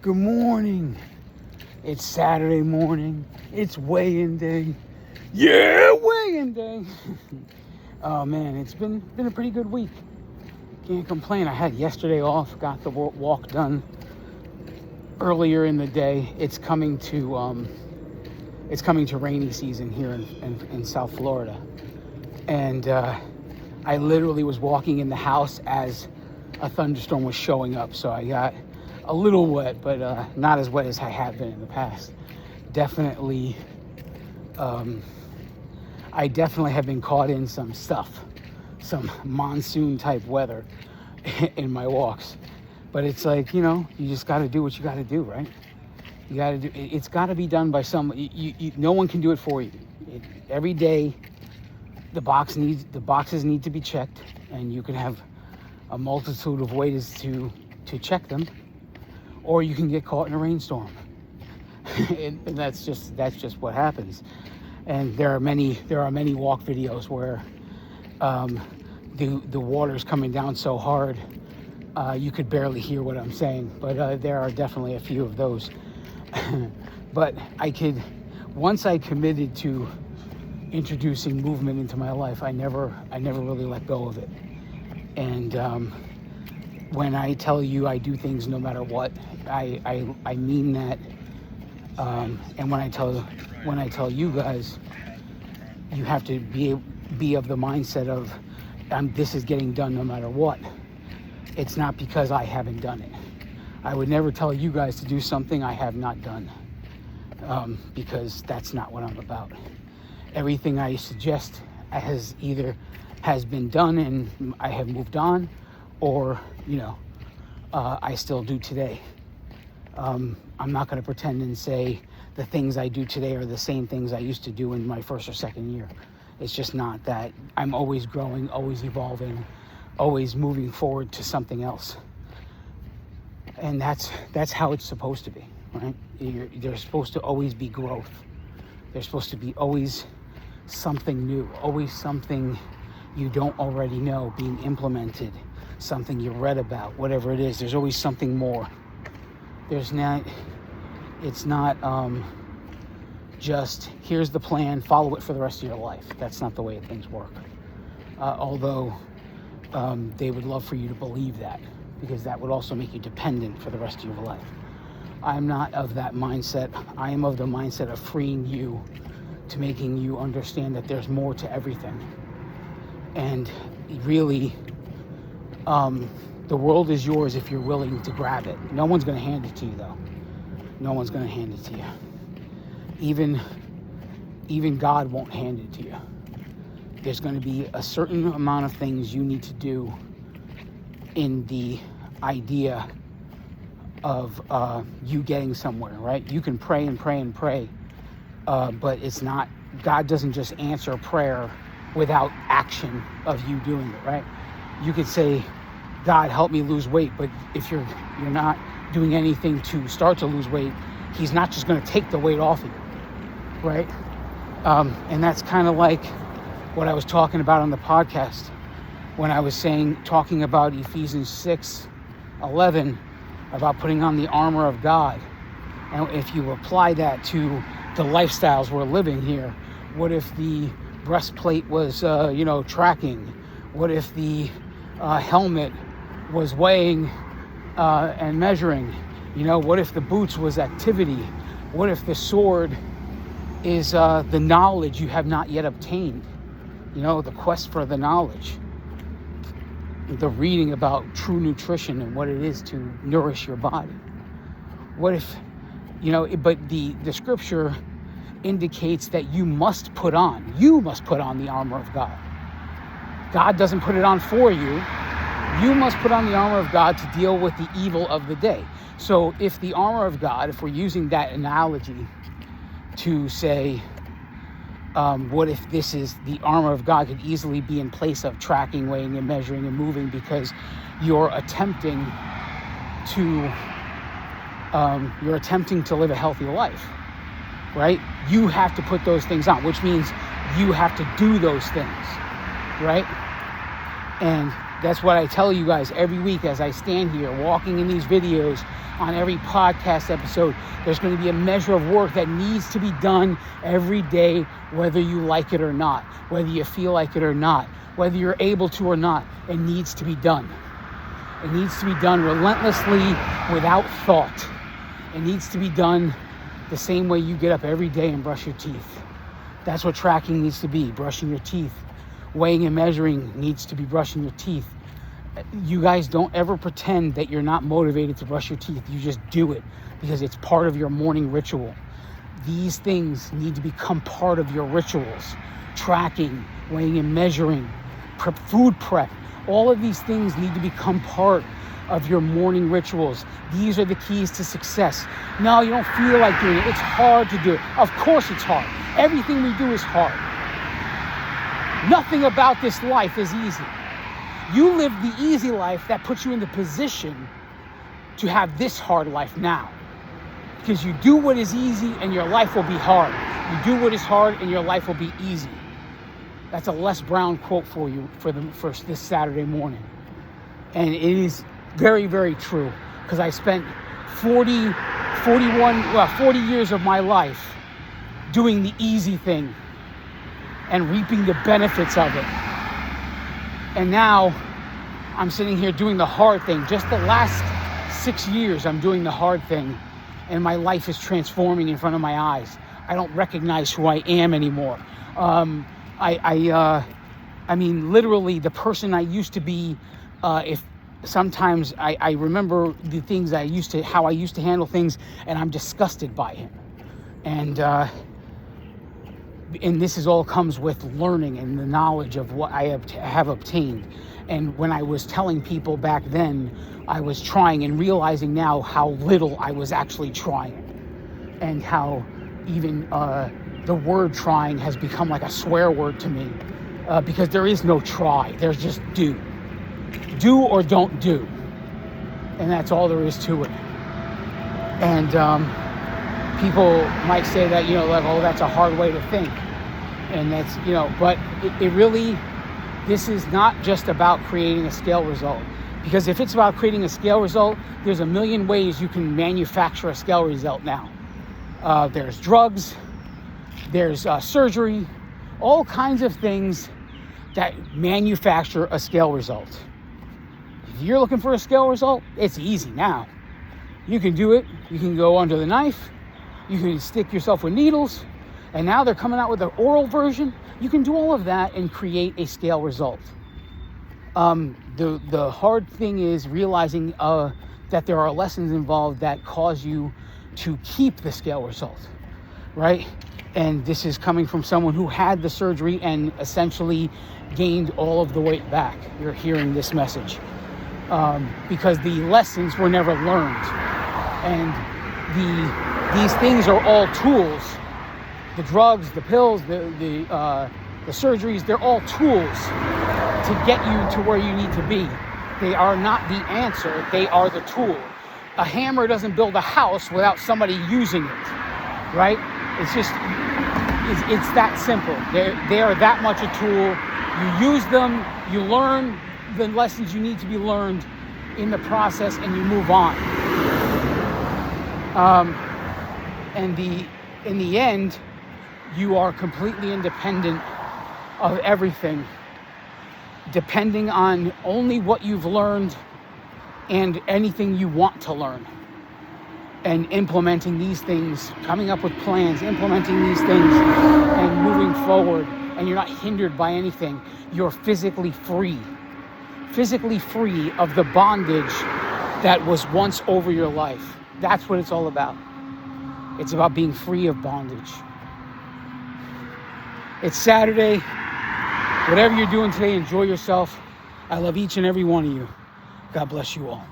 Good morning. It's Saturday morning. It's weigh-in day. Yeah, weigh-in day. Oh man, it's been a pretty good week. Can't complain. I had yesterday off. Got the walk done earlier in the day. It's coming to rainy season here in South Florida, and I literally was walking in the house as a thunderstorm was showing up. So I got a little wet, but not as wet as I have been in the past. Definitely, I definitely have been caught in some monsoon type weather in my walks. But it's like, you just got to do what you got to do, right? You got to do. It's got to be done by someone. No one can do it for you. Every day, the boxes need to be checked, and you can have a multitude of ways to check them, or you can get caught in a rainstorm, and that's just what happens. And there are many walk videos where the water's coming down so hard you could barely hear what I'm saying. But there are definitely a few of those. But once I committed to introducing movement into my life, I never really let go of it. And when I tell you I do things no matter what, I mean that. And when I tell you guys, you have to be of the mindset of this is getting done no matter what. It's not because I haven't done it. I would never tell you guys to do something I have not done, because that's not what I'm about. Everything I suggest has been done and I have moved on, or I still do today. I'm not going to pretend and say the things I do today are the same things I used to do in my first or second year. It's just not that. I'm always growing, always evolving, always moving forward to something else. And that's how it's supposed to be, right? There's supposed to always be growth. There's supposed to be always something new, always something you don't already know being implemented, something you read about, whatever it is. There's always something more. It's not just here's the plan, follow it for the rest of your life. That's not the way things work. Although they would love for you to believe that, because that would also make you dependent for the rest of your life. I'm not of that mindset. I am of the mindset of freeing you, to making you understand that there's more to everything. And really, the world is yours if you're willing to grab it. No one's going to hand it to you, though. No one's going to hand it to you. Even God won't hand it to you. There's going to be a certain amount of things you need to do in the idea of you getting somewhere, right? You can pray and pray and pray, but it's not, God doesn't just answer prayer without action of you doing it, right? You could say, God, help me lose weight, but if you're not doing anything to start to lose weight, he's not just going to take the weight off of you, right? And that's kind of like what I was talking about on the podcast when I was talking about Ephesians 6:11, about putting on the armor of God. And if you apply that to the lifestyles we're living here, what if the breastplate was, tracking? What if the helmet was weighing and measuring? What if the boots was activity? What if the sword is the knowledge you have not yet obtained? The quest for the knowledge. The reading about true nutrition and what it is to nourish your body. What if, but the scripture indicates that you must put on the armor of God. God doesn't put it on for you. You must put on the armor of God to deal with the evil of the day. So if the armor of God, if we're using that analogy to say, what if this is the armor of God could easily be in place of tracking, weighing, and measuring and moving, because you're attempting to live a healthy life, right? You have to put those things on, which means you have to do those things, right? And That's what I tell you guys every week as I stand here walking in these videos. On every podcast episode, there's going to be a measure of work that needs to be done every day, whether you like it or not, whether you feel like it or not, whether you're able to or not. It needs to be done. It needs to be done relentlessly, without thought. It needs to be done the same way you get up every day and brush your teeth. That's what tracking needs to be, brushing your teeth. Weighing and measuring needs to be brushing your teeth. You guys don't ever pretend that you're not motivated to brush your teeth. You just do it because it's part of your morning ritual. These things need to become part of your rituals. Tracking, weighing and measuring, food prep. All of these things need to become part of your morning rituals. These are the keys to success. No, you don't feel like doing it. It's hard to do it. Of course it's hard. Everything we do is hard. Nothing about this life is easy. You live the easy life that puts you in the position to have this hard life now. Because you do what is easy and your life will be hard. You do what is hard and your life will be easy. That's a Les Brown quote for you for this Saturday morning. And it is very, very true. Because I spent 40 years of my life doing the easy thing and reaping the benefits of it. And now I'm sitting here doing the hard thing. Just the last 6 years I'm doing the hard thing, and my life is transforming in front of my eyes. I don't recognize who I am anymore. I mean, literally the person I used to be, if sometimes I remember the things how I used to handle things, and I'm disgusted by it. And this all comes with learning and the knowledge of what I have obtained. And when I was telling people back then, I was trying and realizing now how little I was actually trying. And how even the word trying has become like a swear word to me. Because there is no try, there's just do. Do or don't do. And that's all there is to it. And people might say that, like, oh, that's a hard way to think. And that's, but it really, this is not just about creating a scale result. Because if it's about creating a scale result, there's a million ways you can manufacture a scale result now. There's drugs, there's surgery, all kinds of things that manufacture a scale result. If you're looking for a scale result, it's easy now. You can do it. You can go under the knife. You can stick yourself with needles. And now they're coming out with an oral version. You can do all of that and create a scale result. The hard thing is realizing that there are lessons involved that cause you to keep the scale result, right? And this is coming from someone who had the surgery and essentially gained all of the weight back. You're hearing this message. Because the lessons were never learned. And these things are all tools. The drugs, the pills, the surgeries, they're all tools to get you to where you need to be. They are not the answer, they are the tool. A hammer doesn't build a house without somebody using it, right? It's just, it's that simple. They are that much a tool. You use them, you learn the lessons you need to be learned in the process, and you move on. And in the end, you are completely independent of everything, depending on only what you've learned and anything you want to learn. And implementing these things, coming up with plans, implementing these things, and moving forward. And you're not hindered by anything. You're physically free of the bondage that was once over your life. That's what it's all about. It's about being free of bondage. It's Saturday. Whatever you're doing today, enjoy yourself. I love each and every one of you. God bless you all.